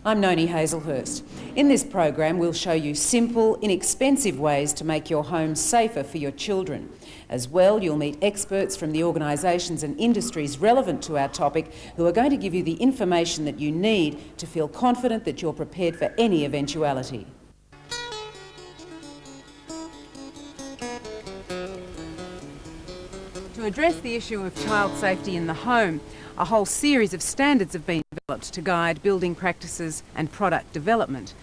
I'm Noni Hazelhurst. In this program, we'll show you simple, inexpensive ways to make your home safer for your children. As well, you'll meet experts from the organisations and industries relevant to our topic who are going to give you the information that you need to feel confident that you're prepared for any eventuality. To address the issue of child safety in the home, a whole series of standards have been developed to guide building practices and product development.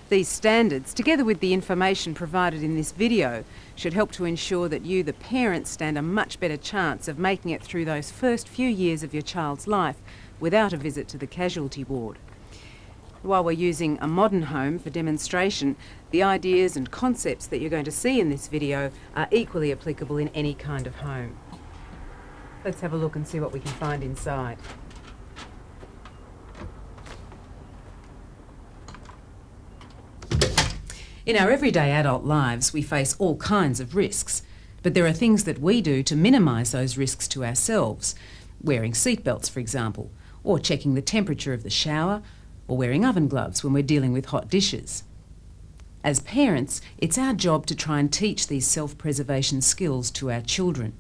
These standards, together with the information provided in this video, should help to ensure that you, the parents, stand a much better chance of making it through those first few years of your child's life without a visit to the casualty ward. While we're using a modern home for demonstration, the ideas and concepts that you're going to see in this video are equally applicable in any kind of home. Let's have a look and see what we can find inside. In our everyday adult lives, we face all kinds of risks, but there are things that we do to minimise those risks to ourselves. Wearing seatbelts, for example, or checking the temperature of the shower, or wearing oven gloves when we're dealing with hot dishes. As parents, it's our job to try and teach these self-preservation skills to our children.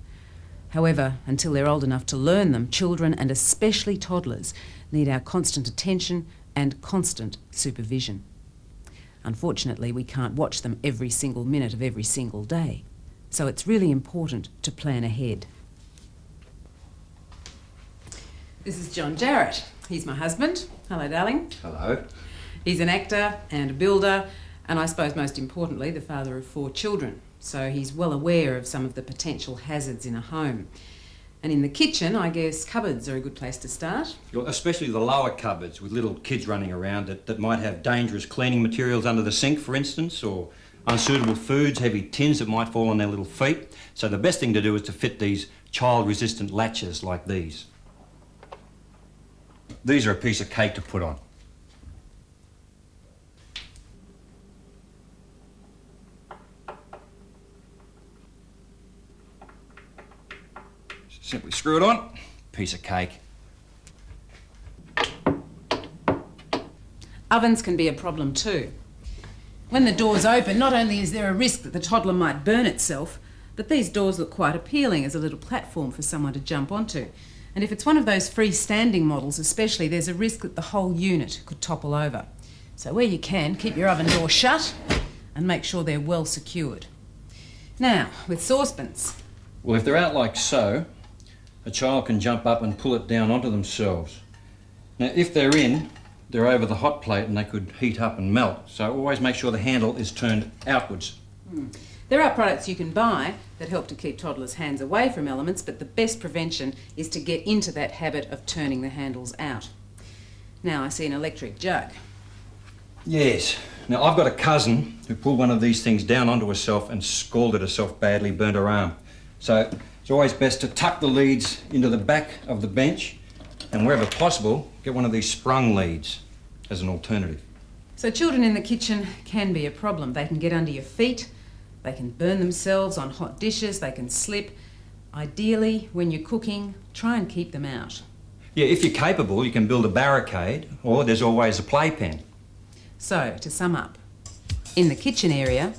However, until they're old enough to learn them, children, and especially toddlers, need our constant attention and constant supervision. Unfortunately, we can't watch them every single minute of every single day, so it's really important to plan ahead. This is John Jarrett. He's my husband. Hello, darling. Hello. He's an actor and a builder, and I suppose most importantly, the father of 4 children. So he's well aware of some of the potential hazards in a home. And in the kitchen, I guess cupboards are a good place to start. Especially the lower cupboards with little kids running around that might have dangerous cleaning materials under the sink, for instance, or unsuitable foods, heavy tins that might fall on their little feet. So the best thing to do is to fit these child-resistant latches like these. These are a piece of cake to put on. Simply screw it on, piece of cake. Ovens can be a problem too. When the doors open, not only is there a risk that the toddler might burn itself, but these doors look quite appealing as a little platform for someone to jump onto. And if it's one of those freestanding models especially, there's a risk that the whole unit could topple over. So where you can, keep your oven door shut and make sure they're well secured. Now, with saucepans. Well, if they're out like so, a child can jump up and pull it down onto themselves. Now, if they're over the hot plate and they could heat up and melt, so always make sure the handle is turned outwards. There are products you can buy that help to keep toddlers' hands away from elements, but the best prevention is to get into that habit of turning the handles out. Now I see an electric jug. Yes. Now, I've got a cousin who pulled one of these things down onto herself and scalded herself badly, burnt her arm. So it's always best to tuck the leads into the back of the bench and wherever possible, get one of these sprung leads as an alternative. So children in the kitchen can be a problem. They can get under your feet, they can burn themselves on hot dishes, they can slip. Ideally, when you're cooking, try and keep them out. Yeah, if you're capable, you can build a barricade, or there's always a playpen. So, to sum up, in the kitchen area,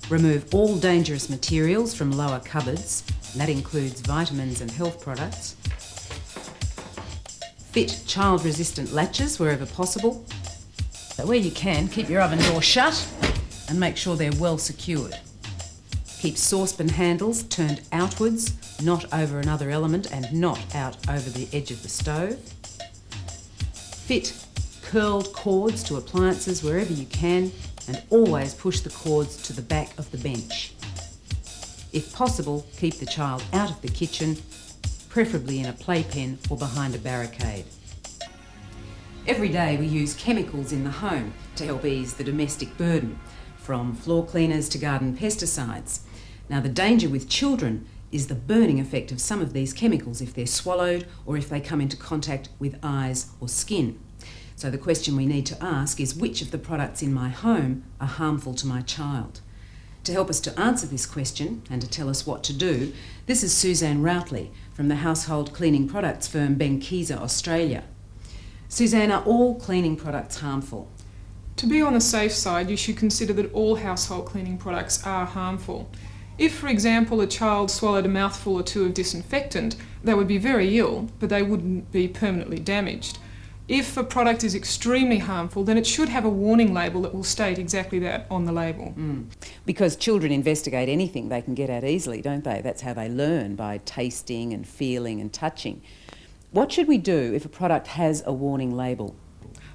remove all dangerous materials from lower cupboards, and that includes vitamins and health products. Fit child-resistant latches wherever possible. So where you can, keep your oven door shut and make sure they're well secured. Keep saucepan handles turned outwards, not over another element and not out over the edge of the stove. Fit curled cords to appliances wherever you can, and always push the cords to the back of the bench. If possible, keep the child out of the kitchen, preferably in a playpen or behind a barricade. Every day we use chemicals in the home to help ease the domestic burden, from floor cleaners to garden pesticides. Now, the danger with children is the burning effect of some of these chemicals if they're swallowed or if they come into contact with eyes or skin. So the question we need to ask is, which of the products in my home are harmful to my child? To help us to answer this question and to tell us what to do, this is Suzanne Routley from the household cleaning products firm Benckiser Australia. Suzanne, are all cleaning products harmful? To be on the safe side, you should consider that all household cleaning products are harmful. If, for example, a child swallowed a mouthful or two of disinfectant, they would be very ill, but they wouldn't be permanently damaged. If a product is extremely harmful, then it should have a warning label that will state exactly that on the label. Because children investigate anything they can get at easily, don't they? That's how they learn, by tasting and feeling and touching. What should we do if a product has a warning label?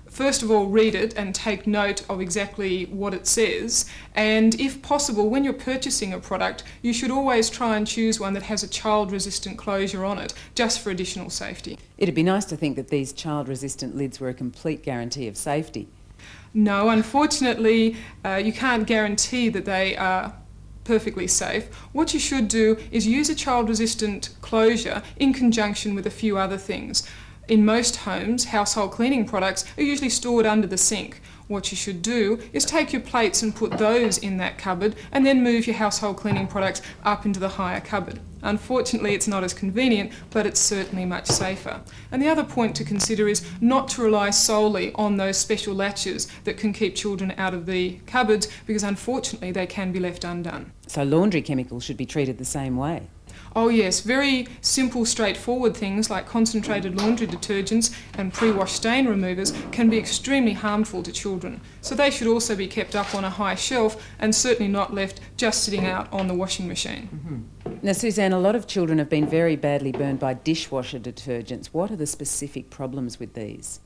First of all, read it and take note of exactly what it says. And if possible, when you're purchasing a product, you should always try and choose one that has a child-resistant closure on it, just for additional safety. It'd be nice to think that these child-resistant lids were a complete guarantee of safety. No, unfortunately, you can't guarantee that they are perfectly safe. What you should do is use a child-resistant closure in conjunction with a few other things. In most homes, household cleaning products are usually stored under the sink. What you should do is take your plates and put those in that cupboard, and then move your household cleaning products up into the higher cupboard. Unfortunately, it's not as convenient, but it's certainly much safer. And the other point to consider is not to rely solely on those special latches that can keep children out of the cupboards, because unfortunately they can be left undone. So laundry chemicals should be treated the same way? Oh yes, very simple, straightforward things like concentrated laundry detergents and pre-wash stain removers can be extremely harmful to children. So they should also be kept up on a high shelf and certainly not left just sitting out on the washing machine. Now, Suzanne, a lot of children have been very badly burned by dishwasher detergents. What are the specific problems with these?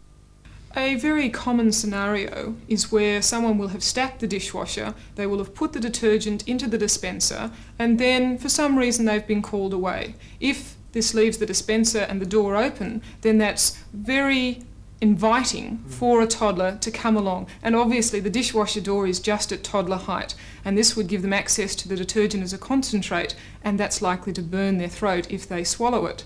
A very common scenario is where someone will have stacked the dishwasher, they will have put the detergent into the dispenser, and then for some reason they've been called away. If this leaves the dispenser and the door open, then that's very inviting for a toddler to come along. And obviously the dishwasher door is just at toddler height, and this would give them access to the detergent as a concentrate, and that's likely to burn their throat if they swallow it.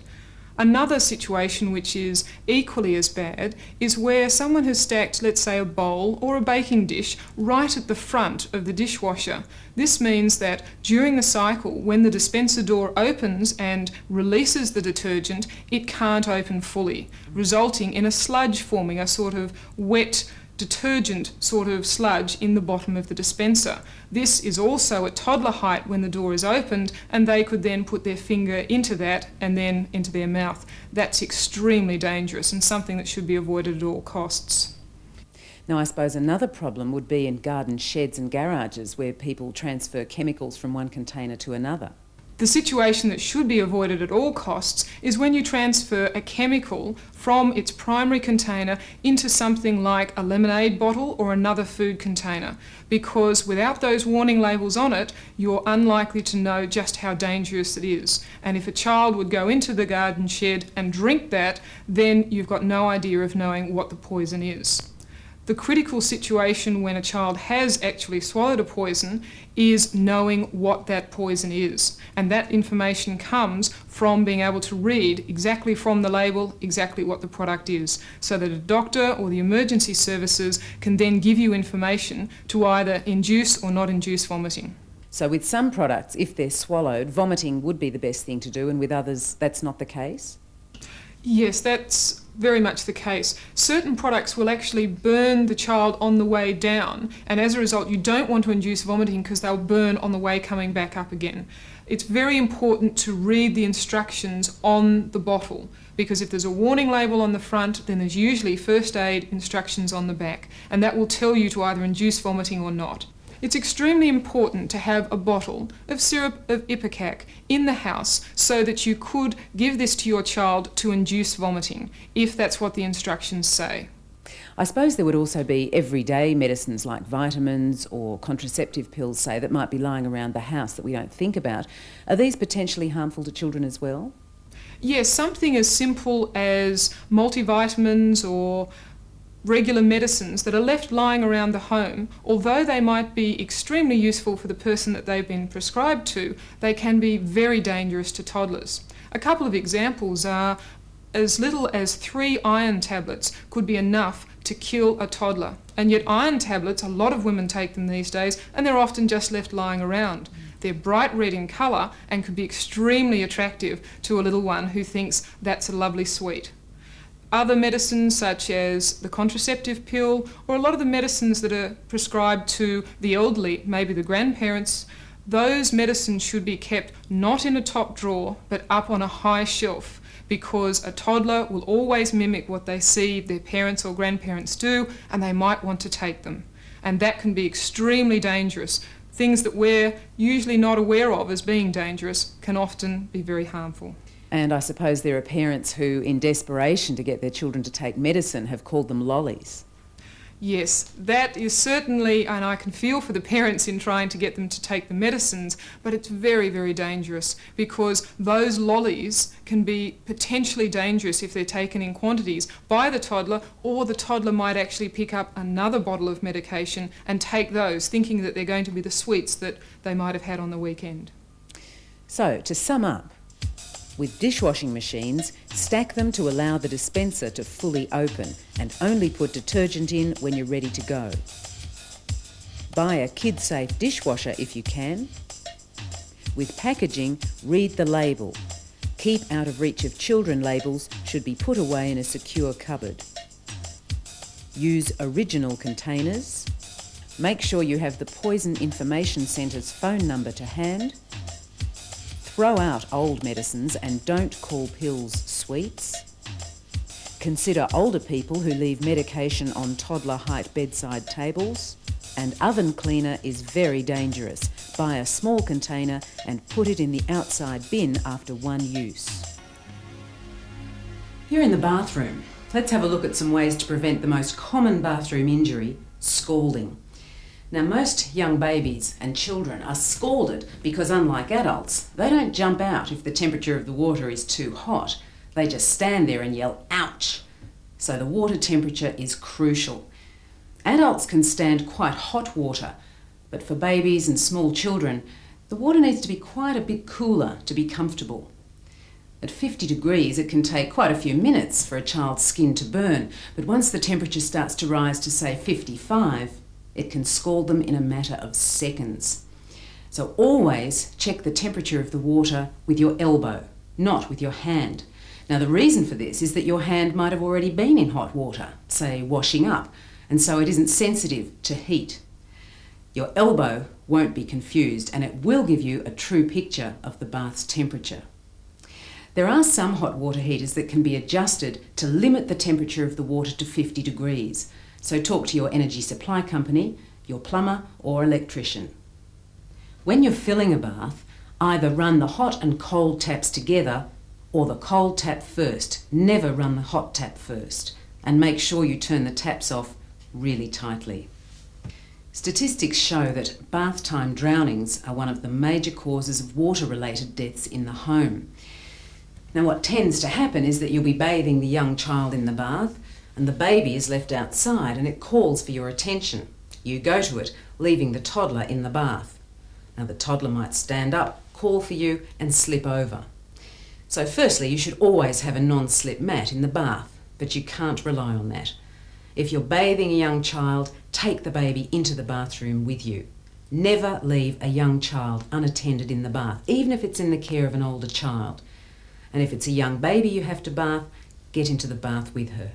Another situation which is equally as bad is where someone has stacked, let's say, a bowl or a baking dish right at the front of the dishwasher. This means that during the cycle, when the dispenser door opens and releases the detergent, it can't open fully, resulting in a sludge forming, a sort of wet detergent sort of sludge in the bottom of the dispenser. This is also at toddler height when the door is opened, and they could then put their finger into that and then into their mouth. That's extremely dangerous and something that should be avoided at all costs. Now, I suppose another problem would be in garden sheds and garages where people transfer chemicals from one container to another. The situation that should be avoided at all costs is when you transfer a chemical from its primary container into something like a lemonade bottle or another food container, because without those warning labels on it, you're unlikely to know just how dangerous it is. And if a child would go into the garden shed and drink that, then you've got no idea of knowing what the poison is. The critical situation when a child has actually swallowed a poison is knowing what that poison is. And that information comes from being able to read exactly from the label exactly what the product is, so that a doctor or the emergency services can then give you information to either induce or not induce vomiting. So with some products, if they're swallowed, vomiting would be the best thing to do, and with others, that's not the case? Yes, that's very much the case. Certain products will actually burn the child on the way down, and as a result you don't want to induce vomiting because they'll burn on the way coming back up again. It's very important to read the instructions on the bottle, because if there's a warning label on the front, then there's usually first aid instructions on the back, and that will tell you to either induce vomiting or not. It's extremely important to have a bottle of syrup of Ipecac in the house so that you could give this to your child to induce vomiting, if that's what the instructions say. I suppose there would also be everyday medicines like vitamins or contraceptive pills, say, that might be lying around the house that we don't think about. Are these potentially harmful to children as well? Yes, something as simple as multivitamins or regular medicines that are left lying around the home, although they might be extremely useful for the person that they've been prescribed to, they can be very dangerous to toddlers. A couple of examples are as little as 3 iron tablets could be enough to kill a toddler. And yet iron tablets, a lot of women take them these days, and they're often just left lying around. They're bright red in colour and can be extremely attractive to a little one who thinks that's a lovely sweet. Other medicines such as the contraceptive pill or a lot of the medicines that are prescribed to the elderly, maybe the grandparents, those medicines should be kept not in a top drawer but up on a high shelf, because a toddler will always mimic what they see their parents or grandparents do, and they might want to take them. And that can be extremely dangerous. Things that we're usually not aware of as being dangerous can often be very harmful. And I suppose there are parents who, in desperation to get their children to take medicine, have called them lollies. Yes, that is certainly, and I can feel for the parents in trying to get them to take the medicines, but it's very, very dangerous, because those lollies can be potentially dangerous if they're taken in quantities by the toddler, or the toddler might actually pick up another bottle of medication and take those, thinking that they're going to be the sweets that they might have had on the weekend. So, to sum up, with dishwashing machines, stack them to allow the dispenser to fully open and only put detergent in when you're ready to go. Buy a kid-safe dishwasher if you can. With packaging, read the label. Keep out of reach of children labels should be put away in a secure cupboard. Use original containers. Make sure you have the Poison Information Centre's phone number to hand. Throw out old medicines and don't call pills sweets. Consider older people who leave medication on toddler-height bedside tables. And oven cleaner is very dangerous. Buy a small container and put it in the outside bin after one use. You're in the bathroom. Let's have a look at some ways to prevent the most common bathroom injury, scalding. Now, most young babies and children are scalded because, unlike adults, they don't jump out if the temperature of the water is too hot. They just stand there and yell, ouch. So the water temperature is crucial. Adults can stand quite hot water, but for babies and small children, the water needs to be quite a bit cooler to be comfortable. At 50 degrees, it can take quite a few minutes for a child's skin to burn, but once the temperature starts to rise to, say, 55, it can scald them in a matter of seconds. So always check the temperature of the water with your elbow, not with your hand. Now, the reason for this is that your hand might have already been in hot water, say washing up, and so it isn't sensitive to heat. Your elbow won't be confused, and it will give you a true picture of the bath's temperature. There are some hot water heaters that can be adjusted to limit the temperature of the water to 50 degrees. So talk to your energy supply company, your plumber or electrician. When you're filling a bath, either run the hot and cold taps together or the cold tap first. Never run the hot tap first. And make sure you turn the taps off really tightly. Statistics show that bath time drownings are one of the major causes of water-related deaths in the home. Now, what tends to happen is that you'll be bathing the young child in the bath, and the baby is left outside and it calls for your attention. You go to it, leaving the toddler in the bath. Now, the toddler might stand up, call for you and slip over. So firstly, you should always have a non-slip mat in the bath, but you can't rely on that. If you're bathing a young child, take the baby into the bathroom with you. Never leave a young child unattended in the bath, even if it's in the care of an older child. And if it's a young baby you have to bath, get into the bath with her.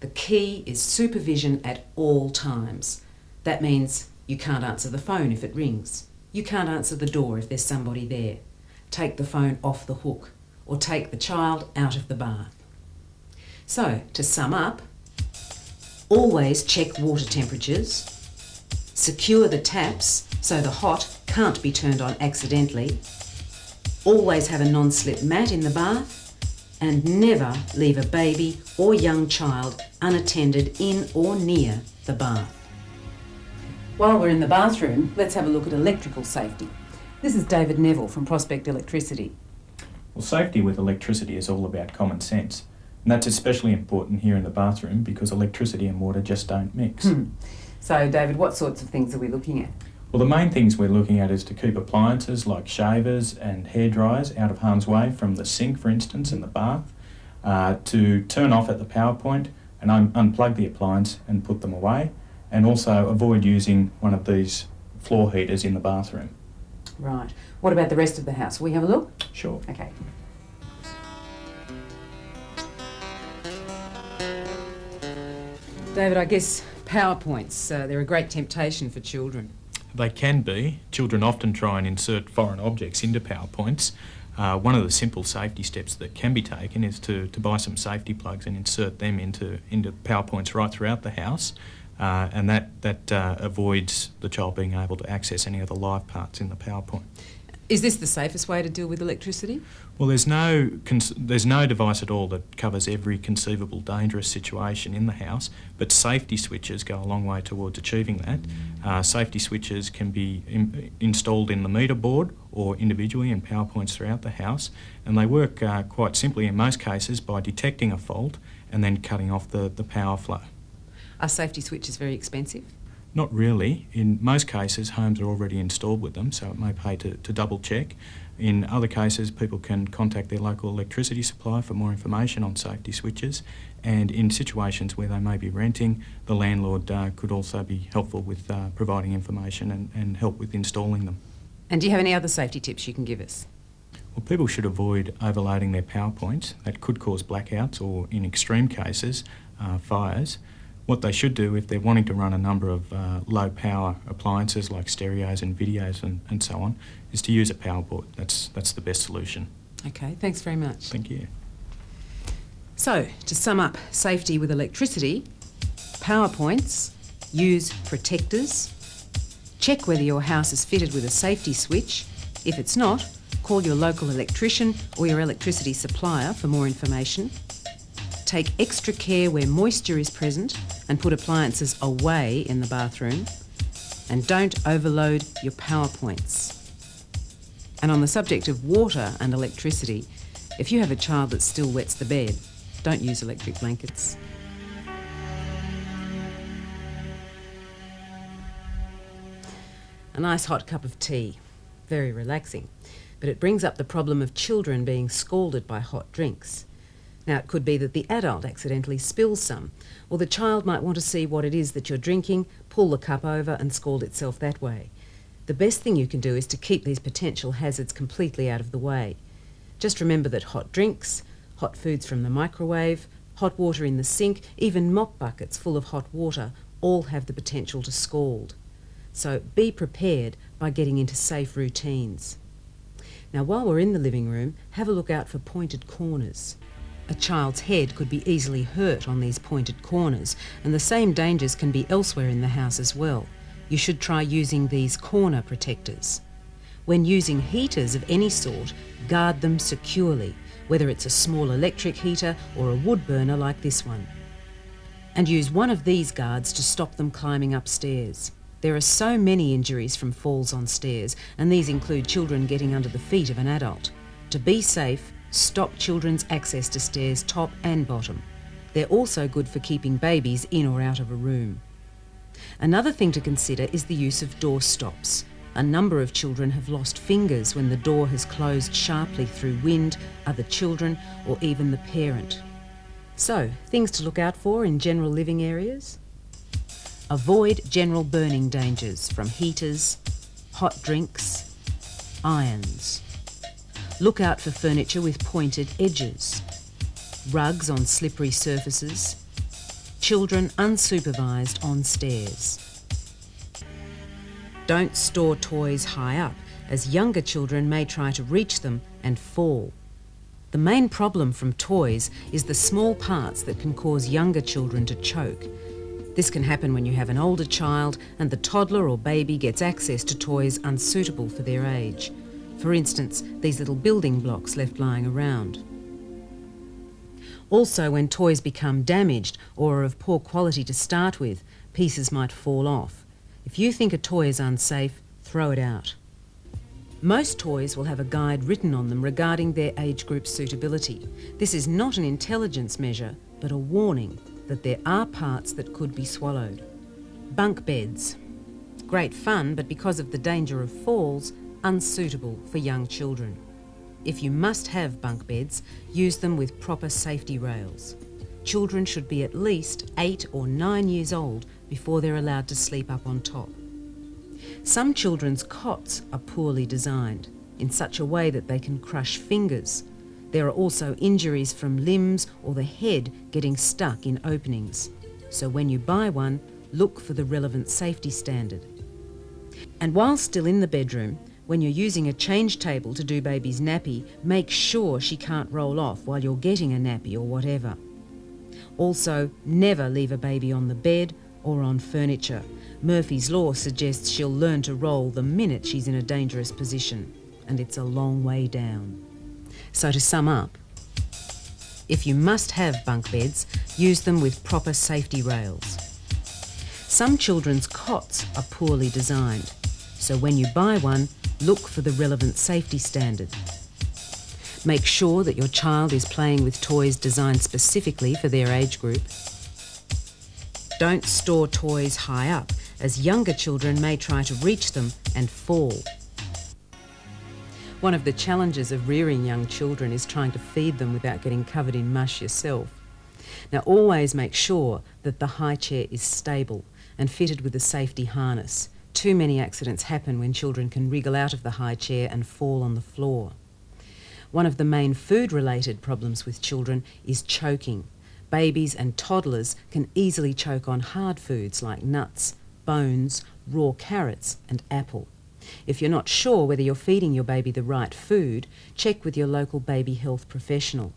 The key is supervision at all times. That means you can't answer the phone if it rings. You can't answer the door if there's somebody there. Take the phone off the hook or take the child out of the bath. So, to sum up, always check water temperatures, secure the taps so the hot can't be turned on accidentally, always have a non-slip mat in the bath, and never leave a baby or young child unattended in or near the bath. While we're in the bathroom, let's have a look at electrical safety. This is David Neville from Prospect Electricity. Well, safety with electricity is all about common sense. And that's especially important here in the bathroom because electricity and water just don't mix. So, David, what sorts of things are we looking at? Well, the main things we're looking at is to keep appliances like shavers and hairdryers out of harm's way from the sink, for instance, in the bath, to turn off at the power point and unplug the appliance and put them away, and also avoid using one of these floor heaters in the bathroom. Right. What about the rest of the house? Will we have a look? Sure. Okay. David, I guess PowerPoints, they're a great temptation for children. They can be. Children often try and insert foreign objects into PowerPoints. One of the simple safety steps that can be taken is to buy some safety plugs and insert them into PowerPoints right throughout the house, and that avoids the child being able to access any of the live parts in the PowerPoint. Is this the safest way to deal with electricity? Well, there's no device at all that covers every conceivable dangerous situation in the house, but safety switches go a long way towards achieving that. Safety switches can be installed in the meter board or individually in PowerPoints throughout the house, and they work quite simply in most cases by detecting a fault and then cutting off the power flow. Are safety switches very expensive? Not really. In most cases, homes are already installed with them, so it may pay to double check. In other cases, people can contact their local electricity supplier for more information on safety switches, and in situations where they may be renting, the landlord could also be helpful with providing information and help with installing them. And do you have any other safety tips you can give us? Well, people should avoid overloading their PowerPoints. That could cause blackouts or, in extreme cases, fires. What they should do if they're wanting to run a number of low power appliances like stereos and videos and so on is to use a power board. That's the best solution. Okay, thanks very much. Thank you. So, to sum up safety with electricity, PowerPoints, use protectors, check whether your house is fitted with a safety switch. If it's not, call your local electrician or your electricity supplier for more information. Take extra care where moisture is present and put appliances away in the bathroom. And don't overload your PowerPoints. And on the subject of water and electricity, if you have a child that still wets the bed, don't use electric blankets. A nice hot cup of tea, very relaxing, but it brings up the problem of children being scalded by hot drinks. Now, it could be that the adult accidentally spills some, or the child might want to see what it is that you're drinking, pull the cup over and scald itself that way. The best thing you can do is to keep these potential hazards completely out of the way. Just remember that hot drinks, hot foods from the microwave, hot water in the sink, even mop buckets full of hot water all have the potential to scald. So be prepared by getting into safe routines. Now, while we're in the living room, have a look out for pointed corners. A child's head could be easily hurt on these pointed corners, and the same dangers can be elsewhere in the house as well. You should try using these corner protectors. When using heaters of any sort, guard them securely, whether it's a small electric heater or a wood burner like this one. And use one of these guards to stop them climbing upstairs. There are so many injuries from falls on stairs, and these include children getting under the feet of an adult. To be safe, stop children's access to stairs top and bottom. They're also good for keeping babies in or out of a room. Another thing to consider is the use of door stops. A number of children have lost fingers when the door has closed sharply through wind, other children, or even the parent. So, things to look out for in general living areas. Avoid general burning dangers from heaters, hot drinks, irons. Look out for furniture with pointed edges, rugs on slippery surfaces, children unsupervised on stairs. Don't store toys high up, as younger children may try to reach them and fall. The main problem from toys is the small parts that can cause younger children to choke. This can happen when you have an older child and the toddler or baby gets access to toys unsuitable for their age. For instance, these little building blocks left lying around. Also, when toys become damaged or are of poor quality to start with, pieces might fall off. If you think a toy is unsafe, throw it out. Most toys will have a guide written on them regarding their age group suitability. This is not an intelligence measure, but a warning that there are parts that could be swallowed. Bunk beds. Great fun, but because of the danger of falls, unsuitable for young children. If you must have bunk beds, use them with proper safety rails. Children should be at least 8 or 9 years old before they're allowed to sleep up on top. Some children's cots are poorly designed in such a way that they can crush fingers. There are also injuries from limbs or the head getting stuck in openings. So when you buy one, look for the relevant safety standard. And while still in the bedroom, when you're using a change table to do baby's nappy, make sure she can't roll off while you're getting a nappy or whatever. Also, never leave a baby on the bed or on furniture. Murphy's Law suggests she'll learn to roll the minute she's in a dangerous position, and it's a long way down. So to sum up, if you must have bunk beds, use them with proper safety rails. Some children's cots are poorly designed, so when you buy one, look for the relevant safety standard. Make sure that your child is playing with toys designed specifically for their age group. Don't store toys high up, as younger children may try to reach them and fall. One of the challenges of rearing young children is trying to feed them without getting covered in mush yourself. Now, always make sure that the high chair is stable and fitted with a safety harness. Too many accidents happen when children can wriggle out of the high chair and fall on the floor. One of the main food-related problems with children is choking. Babies and toddlers can easily choke on hard foods like nuts, bones, raw carrots and apple. If you're not sure whether you're feeding your baby the right food, check with your local baby health professional.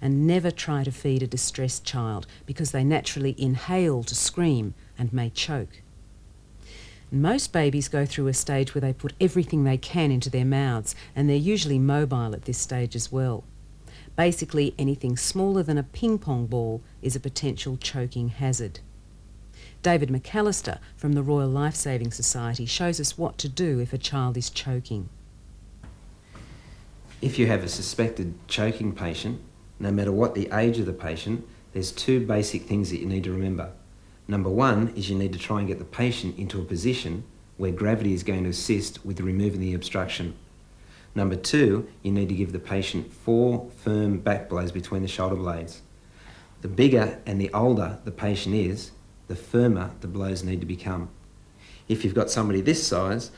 And never try to feed a distressed child because they naturally inhale to scream and may choke. Most babies go through a stage where they put everything they can into their mouths, and they're usually mobile at this stage as well. Basically, anything smaller than a ping pong ball is a potential choking hazard. David McAllister from the Royal Life Saving Society shows us what to do if a child is choking. If you have a suspected choking patient, no matter what the age of the patient, there's two basic things that you need to remember. Number one is you need to try and get the patient into a position where gravity is going to assist with removing the obstruction. Number two, you need to give the patient 4 firm back blows between the shoulder blades. The bigger and the older the patient is, the firmer the blows need to become. If you've got somebody this size,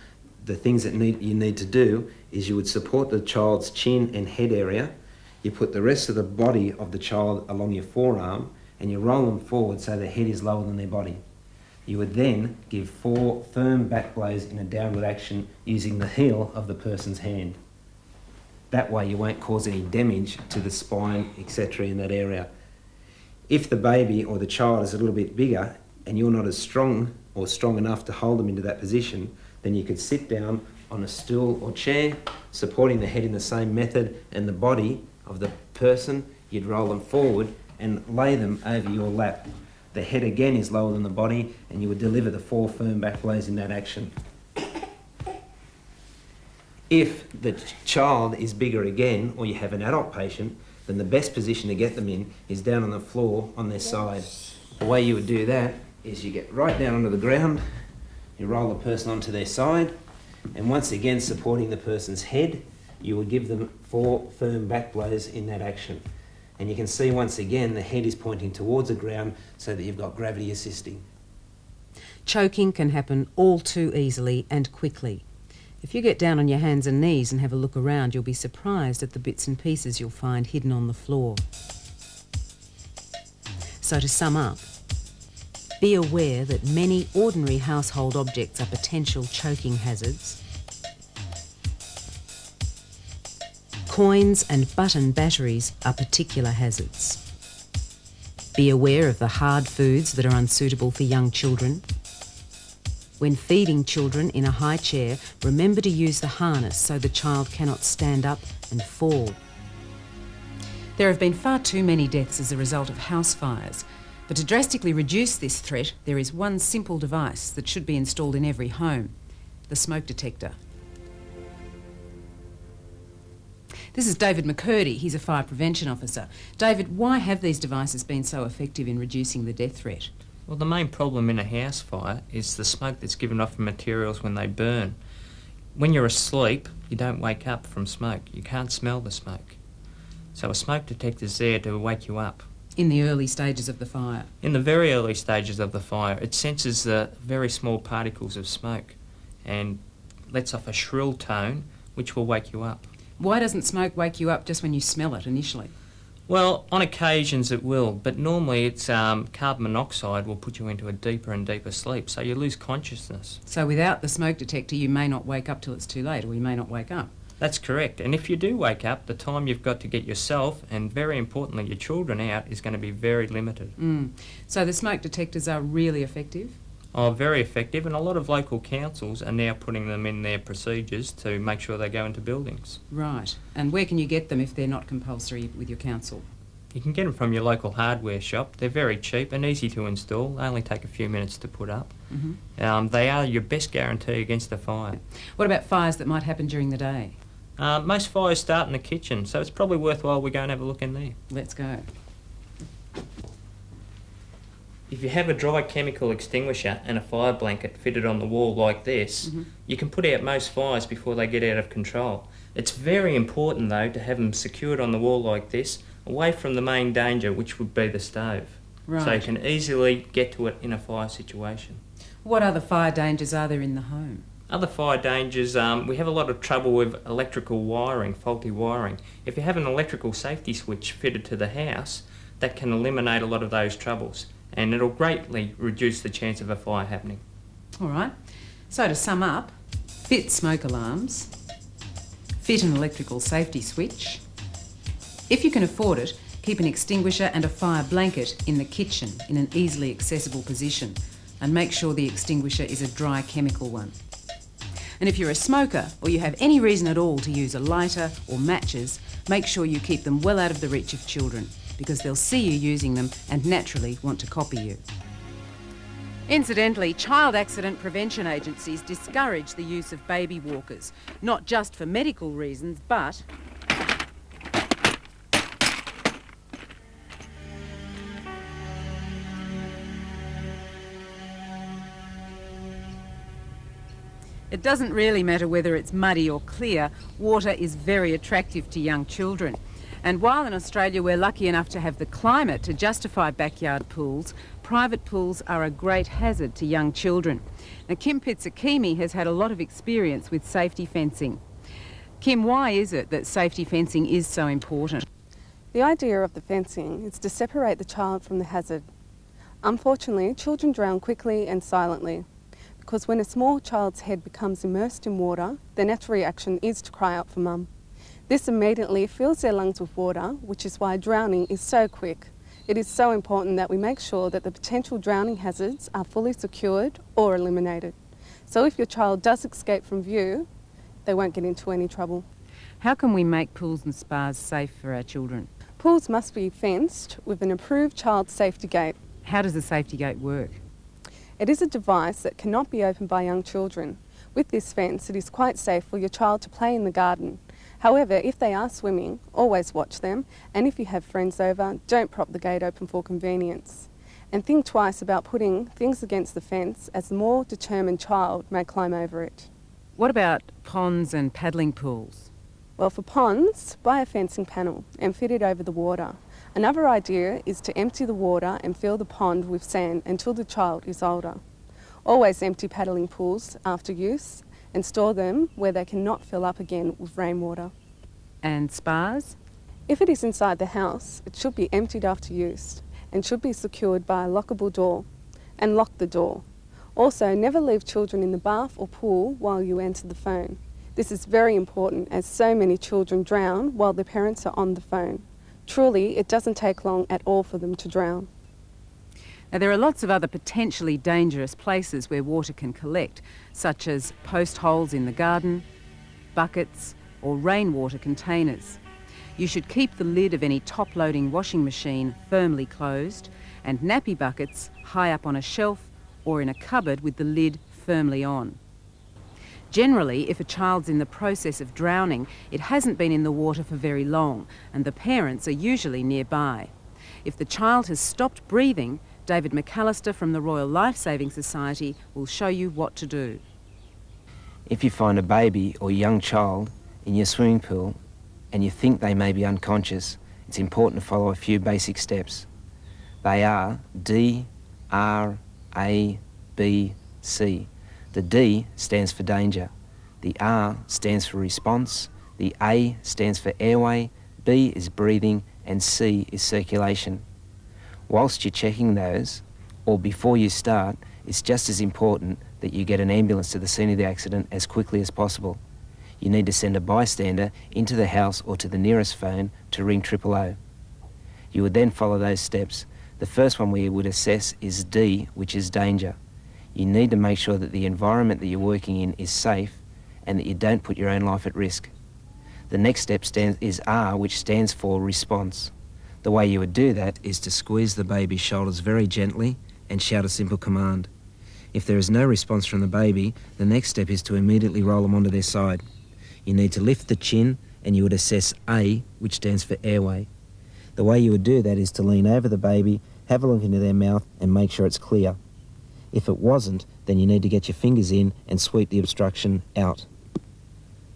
the things that you need to do is you would support the child's chin and head area, you put the rest of the body of the child along your forearm, and you roll them forward so their head is lower than their body. You would then give 4 firm back blows in a downward action using the heel of the person's hand. That way you won't cause any damage to the spine, etc. in that area. If the baby or the child is a little bit bigger and you're not as strong or strong enough to hold them into that position, then you could sit down on a stool or chair, supporting the head in the same method and the body of the person. You'd roll them forward and lay them over your lap. The head again is lower than the body, and you would deliver the 4 firm back blows in that action. If the child is bigger again, or you have an adult patient, then the best position to get them in is down on the floor on their side. The way you would do that is you get right down onto the ground, you roll the person onto their side, and once again supporting the person's head, you would give them 4 firm back blows in that action. And you can see once again the head is pointing towards the ground so that you've got gravity assisting. Choking can happen all too easily and quickly. If you get down on your hands and knees and have a look around, you'll be surprised at the bits and pieces you'll find hidden on the floor. So to sum up, be aware that many ordinary household objects are potential choking hazards. Coins and button batteries are particular hazards. Be aware of the hard foods that are unsuitable for young children. When feeding children in a high chair, remember to use the harness so the child cannot stand up and fall. There have been far too many deaths as a result of house fires, but to drastically reduce this threat, there is one simple device that should be installed in every home: the smoke detector. This is David McCurdy. He's a fire prevention officer. David, why have these devices been so effective in reducing the death threat? Well, the main problem in a house fire is the smoke that's given off from materials when they burn. When you're asleep, you don't wake up from smoke. You can't smell the smoke. So a smoke detector's there to wake you up. In the early stages of the fire? In the very early stages of the fire, it senses the very small particles of smoke and lets off a shrill tone which will wake you up. Why doesn't smoke wake you up just when you smell it initially? Well, on occasions it will, but normally it's carbon monoxide will put you into a deeper and deeper sleep, so you lose consciousness. So without the smoke detector, you may not wake up till it's too late, or you may not wake up. That's correct, and if you do wake up, the time you've got to get yourself, and very importantly your children out, is going to be very limited. So the smoke detectors are really effective? Oh, very effective, and a lot of local councils are now putting them in their procedures to make sure they go into buildings. Right. And where can you get them if they're not compulsory with your council? You can get them from your local hardware shop. They're very cheap and easy to install. They only take a few minutes to put up. They are your best guarantee against a fire. What about fires that might happen during the day? Most fires start in the kitchen, so it's probably worthwhile we go and have a look in there. Let's go. If you have a dry chemical extinguisher and a fire blanket fitted on the wall like this, you can put out most fires before they get out of control. It's very important though to have them secured on the wall like this, away from the main danger, which would be the stove. Right. So you can easily get to it in a fire situation. What other fire dangers are there in the home? Other fire dangers, we have a lot of trouble with electrical wiring, faulty wiring. If you have an electrical safety switch fitted to the house, that can eliminate a lot of those troubles, and it'll greatly reduce the chance of a fire happening. All right. So to sum up, fit smoke alarms, fit an electrical safety switch. If you can afford it, keep an extinguisher and a fire blanket in the kitchen in an easily accessible position, and make sure the extinguisher is a dry chemical one. And if you're a smoker or you have any reason at all to use a lighter or matches, make sure you keep them well out of the reach of children, because they'll see you using them and naturally want to copy you. Incidentally, child accident prevention agencies discourage the use of baby walkers, not just for medical reasons, but it doesn't really matter whether it's muddy or clear, water is very attractive to young children. And while in Australia we're lucky enough to have the climate to justify backyard pools, private pools are a great hazard to young children. Now, Kim Pitsakimi has had a lot of experience with safety fencing. Kim, why is it that safety fencing is so important? The idea of the fencing is to separate the child from the hazard. Unfortunately, children drown quickly and silently, because when a small child's head becomes immersed in water, their natural reaction is to cry out for mum. This immediately fills their lungs with water, which is why drowning is so quick. It is so important that we make sure that the potential drowning hazards are fully secured or eliminated. So if your child does escape from view, they won't get into any trouble. How can we make pools and spas safe for our children? Pools must be fenced with an approved child safety gate. How does a safety gate work? It is a device that cannot be opened by young children. With this fence, it is quite safe for your child to play in the garden. However, if they are swimming, always watch them, and if you have friends over, don't prop the gate open for convenience. And think twice about putting things against the fence, as the more determined child may climb over it. What about ponds and paddling pools? Well, for ponds, buy a fencing panel and fit it over the water. Another idea is to empty the water and fill the pond with sand until the child is older. Always empty paddling pools after use and store them where they cannot fill up again with rainwater. And spas? If it is inside the house, it should be emptied after use and should be secured by a lockable door, and lock the door. Also, never leave children in the bath or pool while you enter the phone. This is very important, as so many children drown while their parents are on the phone. Truly, it doesn't take long at all for them to drown. Now, there are lots of other potentially dangerous places where water can collect, such as post holes in the garden, buckets, or rainwater containers. You should keep the lid of any top-loading washing machine firmly closed, and nappy buckets high up on a shelf or in a cupboard with the lid firmly on. Generally, if a child's in the process of drowning, it hasn't been in the water for very long, and the parents are usually nearby. If the child has stopped breathing, David McAllister from the Royal Lifesaving Society will show you what to do. If you find a baby or young child in your swimming pool and you think they may be unconscious, it's important to follow a few basic steps. They are D, R, A, B, C. The D stands for danger, the R stands for response, The A stands for airway, B is breathing, and C is circulation. Whilst you're checking those, or before you start, it's just as important that you get an ambulance to the scene of the accident as quickly as possible. You need to send a bystander into the house or to the nearest phone to ring 000. You would then follow those steps. The first one we would assess is D, which is danger. You need to make sure that the environment that you're working in is safe and that you don't put your own life at risk. The next step is R, which stands for response. The way you would do that is to squeeze the baby's shoulders very gently and shout a simple command. If there is no response from the baby, the next step is to immediately roll them onto their side. You need to lift the chin and you would assess A, which stands for airway. The way you would do that is to lean over the baby, have a look into their mouth and make sure it's clear. If it wasn't, then you need to get your fingers in and sweep the obstruction out.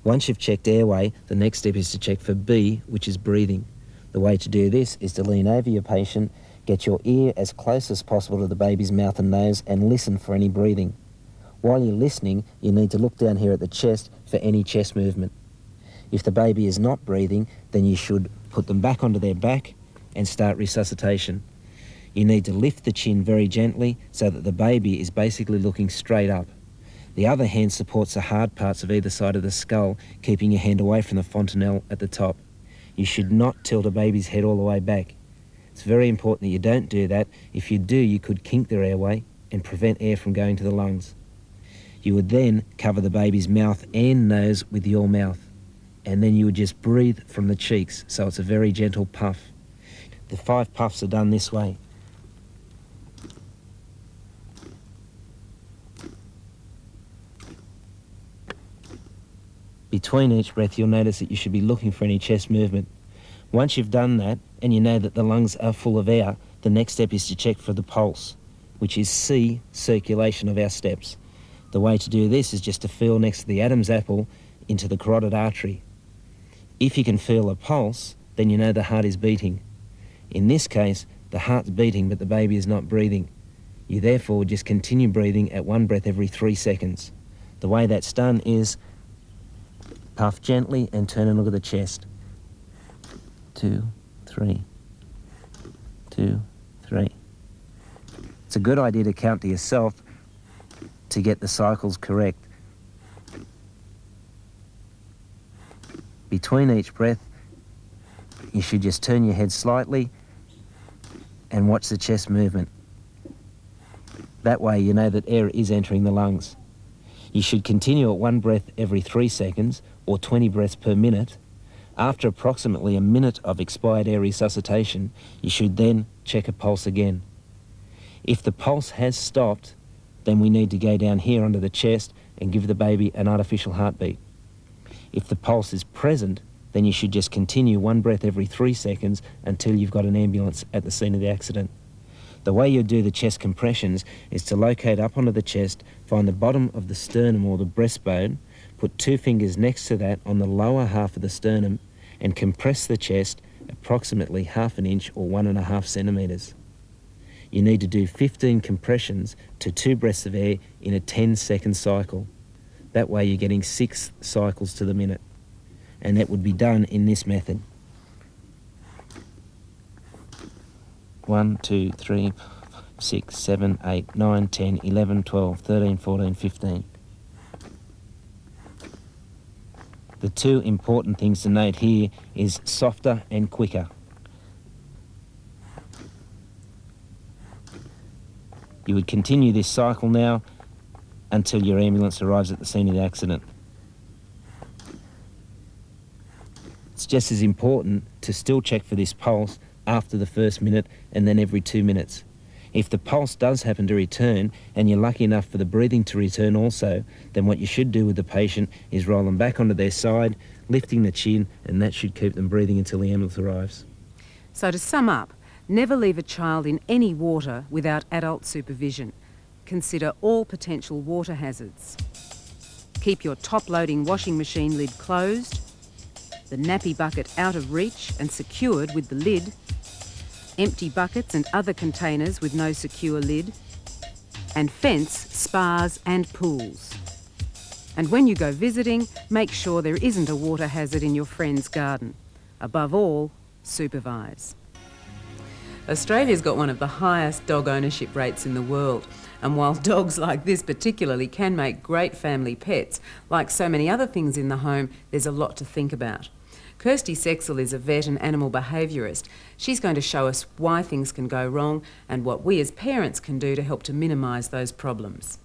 Once you've checked airway, the next step is to check for B, which is breathing. The way to do this is to lean over your patient, get your ear as close as possible to the baby's mouth and nose and listen for any breathing. While you're listening, you need to look down here at the chest for any chest movement. If the baby is not breathing, then you should put them back onto their back and start resuscitation. You need to lift the chin very gently so that the baby is basically looking straight up. The other hand supports the hard parts of either side of the skull, keeping your hand away from the fontanelle at the top. You should not tilt a baby's head all the way back. It's very important that you don't do that. If you do, you could kink their airway and prevent air from going to the lungs. You would then cover the baby's mouth and nose with your mouth, and then you would just breathe from the cheeks, so it's a very gentle puff. The 5 puffs are done this way. Between each breath, you'll notice that you should be looking for any chest movement. Once you've done that, and you know that the lungs are full of air, the next step is to check for the pulse, which is C, circulation of our steps. The way to do this is just to feel next to the Adam's apple into the carotid artery. If you can feel a pulse, then you know the heart is beating. In this case, the heart's beating, but the baby is not breathing. You therefore just continue breathing at 1 breath every 3 seconds. The way that's done is puff gently and turn and look at the chest. 2, 3. 2, 3. It's a good idea to count to yourself to get the cycles correct. Between each breath, you should just turn your head slightly and watch the chest movement. That way you know that air is entering the lungs. You should continue at 1 breath every 3 seconds or 20 breaths per minute. After approximately a minute of expired air resuscitation, you should then check a pulse again. If the pulse has stopped, then we need to go down here onto the chest and give the baby an artificial heartbeat. If the pulse is present, then you should just continue 1 breath every 3 seconds until you've got an ambulance at the scene of the accident. The way you do the chest compressions is to locate up onto the chest, find the bottom of the sternum or the breastbone, put 2 fingers next to that on the lower half of the sternum and compress the chest approximately 1/2 inch or 1.5 centimetres. You need to do 15 compressions to 2 breaths of air in a 10-second cycle. That way you're getting 6 cycles to the minute. And that would be done in this method. 1, 2, 3, 6, 7, 8, 9, 10, 11, 12, 13, 14, 15. The 2 important things to note here is softer and quicker. You would continue this cycle now until your ambulance arrives at the scene of the accident. It's just as important to still check for this pulse after the first minute and then every 2 minutes. If the pulse does happen to return and you're lucky enough for the breathing to return also, then what you should do with the patient is roll them back onto their side, lifting the chin, and that should keep them breathing until the ambulance arrives. So to sum up, never leave a child in any water without adult supervision. Consider all potential water hazards. Keep your top-loading washing machine lid closed, the nappy bucket out of reach and secured with the lid, empty buckets and other containers with no secure lid, and fence spas and pools. And when you go visiting, make sure there isn't a water hazard in your friend's garden. Above all, supervise. Australia's got one of the highest dog ownership rates in the world, and while dogs like this particularly can make great family pets, like so many other things in the home, there's a lot to think about. Kirsty Sexel is a vet and animal behaviourist. She's going to show us why things can go wrong and what we as parents can do to help to minimise those problems.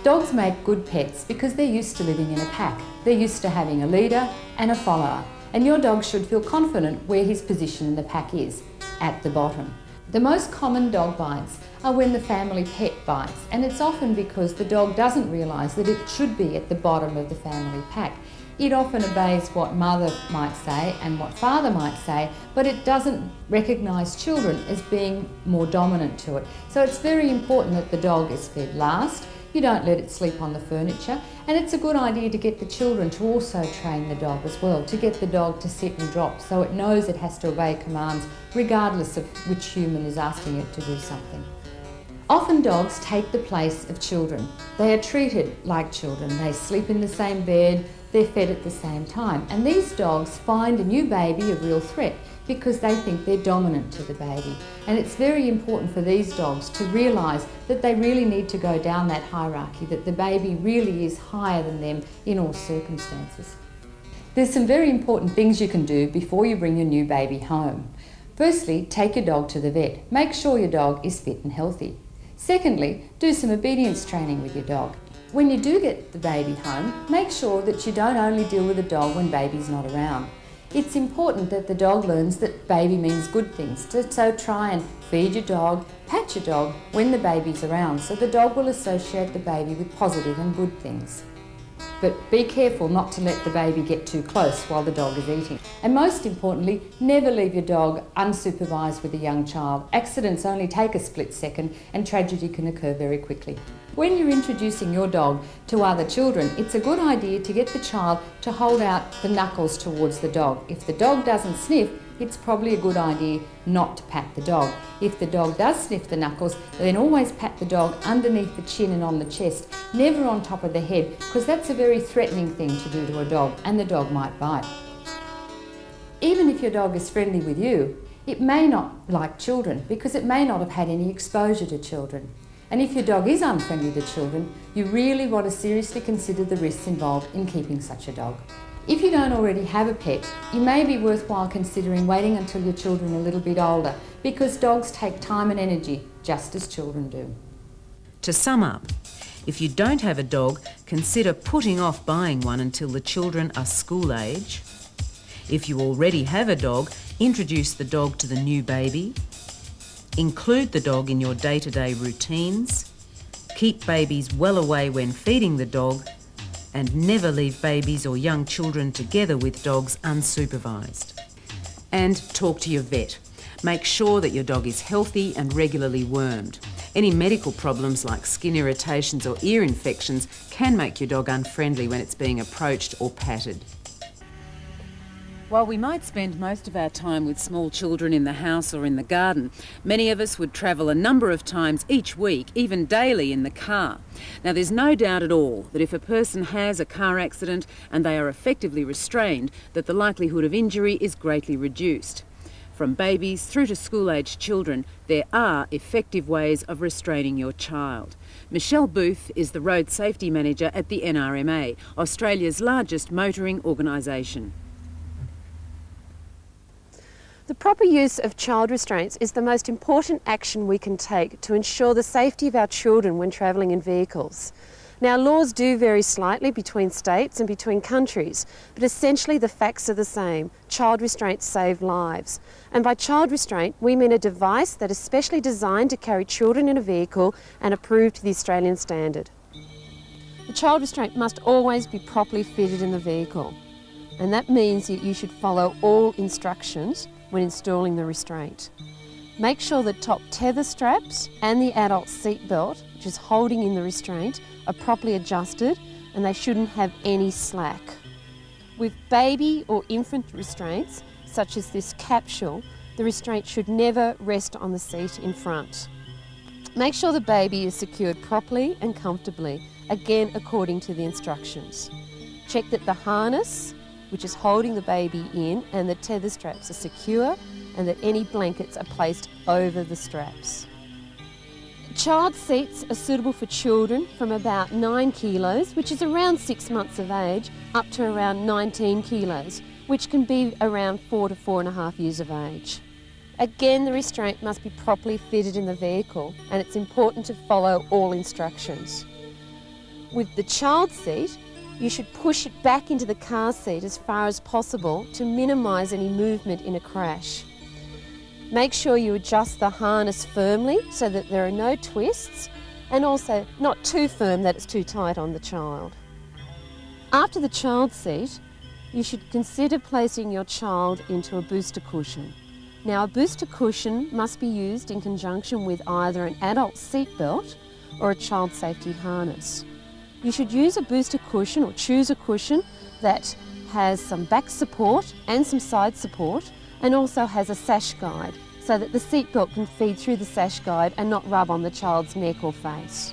Dogs make good pets because they're used to living in a pack. They're used to having a leader and a follower. And your dog should feel confident where his position in the pack is, at the bottom. The most common dog bites are when the family pet bites, and it's often because the dog doesn't realise that it should be at the bottom of the family pack. It often obeys what mother might say and what father might say, but it doesn't recognise children as being more dominant to it. So it's very important that the dog is fed last. You don't let it sleep on the furniture, and it's a good idea to get the children to also train the dog as well, to get the dog to sit and drop so it knows it has to obey commands regardless of which human is asking it to do something. Often dogs take the place of children. They are treated like children. They sleep in the same bed, they're fed at the same time, and these dogs find a new baby a real threat because they think they're dominant to the baby. And it's very important for these dogs to realise that they really need to go down that hierarchy, that the baby really is higher than them in all circumstances. There's some very important things you can do before you bring your new baby home. Firstly, take your dog to the vet. Make sure your dog is fit and healthy. Secondly, do some obedience training with your dog. When you do get the baby home, make sure that you don't only deal with the dog when baby's not around. It's important that the dog learns that baby means good things, so try and feed your dog, pat your dog when the baby's around, so the dog will associate the baby with positive and good things. But be careful not to let the baby get too close while the dog is eating. And most importantly, never leave your dog unsupervised with a young child. Accidents only take a split second and tragedy can occur very quickly. When you're introducing your dog to other children, it's a good idea to get the child to hold out the knuckles towards the dog. If the dog doesn't sniff, it's probably a good idea not to pat the dog. If the dog does sniff the knuckles, then always pat the dog underneath the chin and on the chest, never on top of the head, because that's a very threatening thing to do to a dog, and the dog might bite. Even if your dog is friendly with you, it may not like children because it may not have had any exposure to children. And if your dog is unfriendly to children, you really want to seriously consider the risks involved in keeping such a dog. If you don't already have a pet, you may be worthwhile considering waiting until your children are a little bit older, because dogs take time and energy just as children do. To sum up, if you don't have a dog, consider putting off buying one until the children are school age. If you already have a dog, introduce the dog to the new baby. Include the dog in your day-to-day routines. Keep babies well away when feeding the dog, and never leave babies or young children together with dogs unsupervised. And talk to your vet. Make sure that your dog is healthy and regularly wormed. Any medical problems like skin irritations or ear infections can make your dog unfriendly when it's being approached or patted. While we might spend most of our time with small children in the house or in the garden, many of us would travel a number of times each week, even daily, in the car. Now, there's no doubt at all that if a person has a car accident and they are effectively restrained, that the likelihood of injury is greatly reduced. From babies through to school-aged children, there are effective ways of restraining your child. Michelle Booth is the Road Safety Manager at the NRMA, Australia's largest motoring organisation. The proper use of child restraints is the most important action we can take to ensure the safety of our children when travelling in vehicles. Now, laws do vary slightly between states and between countries, but essentially the facts are the same. Child restraints save lives. And by child restraint, we mean a device that is specially designed to carry children in a vehicle and approved to the Australian standard. The child restraint must always be properly fitted in the vehicle, and that means that you should follow all instructions when installing the restraint. Make sure the top tether straps and the adult seat belt, which is holding in the restraint, are properly adjusted and they shouldn't have any slack. With baby or infant restraints, such as this capsule, the restraint should never rest on the seat in front. Make sure the baby is secured properly and comfortably, again according to the instructions. Check that the harness, which is holding the baby in, and the tether straps are secure, and that any blankets are placed over the straps. Child seats are suitable for children from about 9 kilos, which is around 6 months of age, up to around 19 kilos, which can be around 4 to 4.5 years of age. Again, the restraint must be properly fitted in the vehicle, and it's important to follow all instructions. With the child seat, you should push it back into the car seat as far as possible to minimise any movement in a crash. Make sure you adjust the harness firmly so that there are no twists, and also not too firm that it's too tight on the child. After the child seat, you should consider placing your child into a booster cushion. Now, a booster cushion must be used in conjunction with either an adult seat belt or a child safety harness. You should use a booster cushion or choose a cushion that has some back support and some side support, and also has a sash guide so that the seatbelt can feed through the sash guide and not rub on the child's neck or face.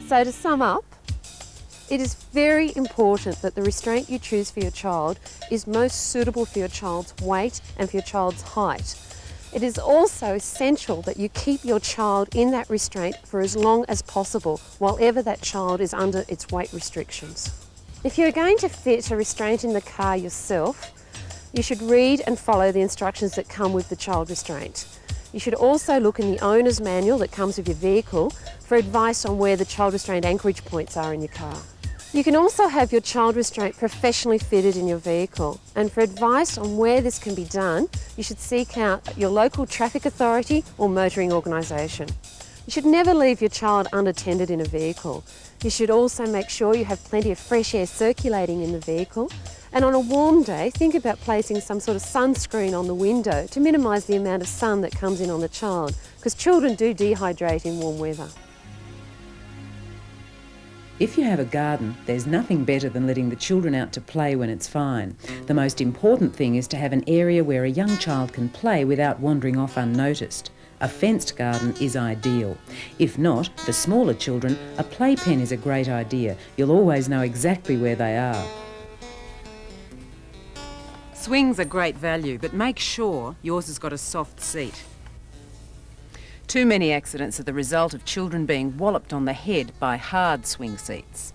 So to sum up, it is very important that the restraint you choose for your child is most suitable for your child's weight and for your child's height. It is also essential that you keep your child in that restraint for as long as possible, while ever that child is under its weight restrictions. If you're going to fit a restraint in the car yourself, you should read and follow the instructions that come with the child restraint. You should also look in the owner's manual that comes with your vehicle for advice on where the child restraint anchorage points are in your car. You can also have your child restraint professionally fitted in your vehicle, and for advice on where this can be done, you should seek out your local traffic authority or motoring organisation. You should never leave your child unattended in a vehicle. You should also make sure you have plenty of fresh air circulating in the vehicle, and on a warm day, think about placing some sort of sunscreen on the window to minimise the amount of sun that comes in on the child, because children do dehydrate in warm weather. If you have a garden, there's nothing better than letting the children out to play when it's fine. The most important thing is to have an area where a young child can play without wandering off unnoticed. A fenced garden is ideal. If not, for smaller children, a playpen is a great idea. You'll always know exactly where they are. Swings are great value, but make sure yours has got a soft seat. Too many accidents are the result of children being walloped on the head by hard swing seats.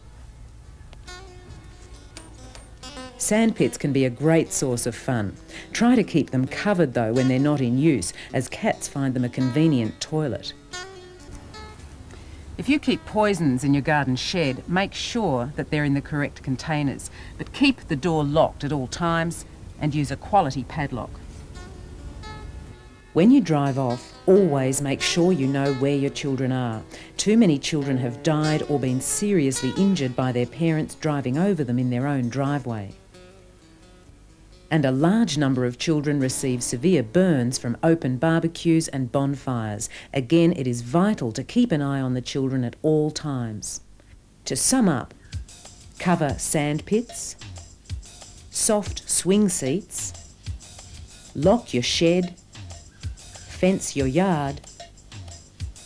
Sandpits can be a great source of fun. Try to keep them covered though when they're not in use, as cats find them a convenient toilet. If you keep poisons in your garden shed, make sure that they're in the correct containers, but keep the door locked at all times and use a quality padlock. When you drive off, always make sure you know where your children are. Too many children have died or been seriously injured by their parents driving over them in their own driveway. And a large number of children receive severe burns from open barbecues and bonfires. Again, it is vital to keep an eye on the children at all times. To sum up, cover sand pits, soft swing seats, lock your shed, fence your yard,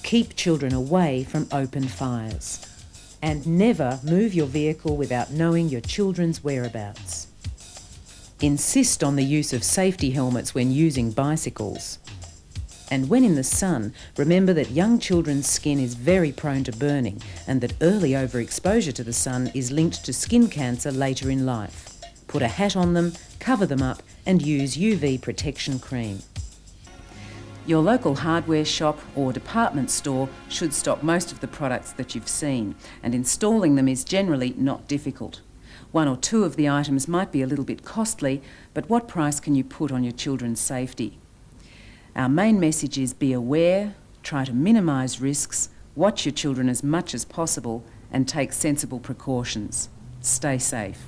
keep children away from open fires, and never move your vehicle without knowing your children's whereabouts. Insist on the use of safety helmets when using bicycles. And when in the sun, remember that young children's skin is very prone to burning and that early overexposure to the sun is linked to skin cancer later in life. Put a hat on them, cover them up and use UV protection cream. Your local hardware shop or department store should stock most of the products that you've seen, and installing them is generally not difficult. One or two of the items might be a little bit costly, but what price can you put on your children's safety? Our main message is be aware, try to minimise risks, watch your children as much as possible and take sensible precautions. Stay safe.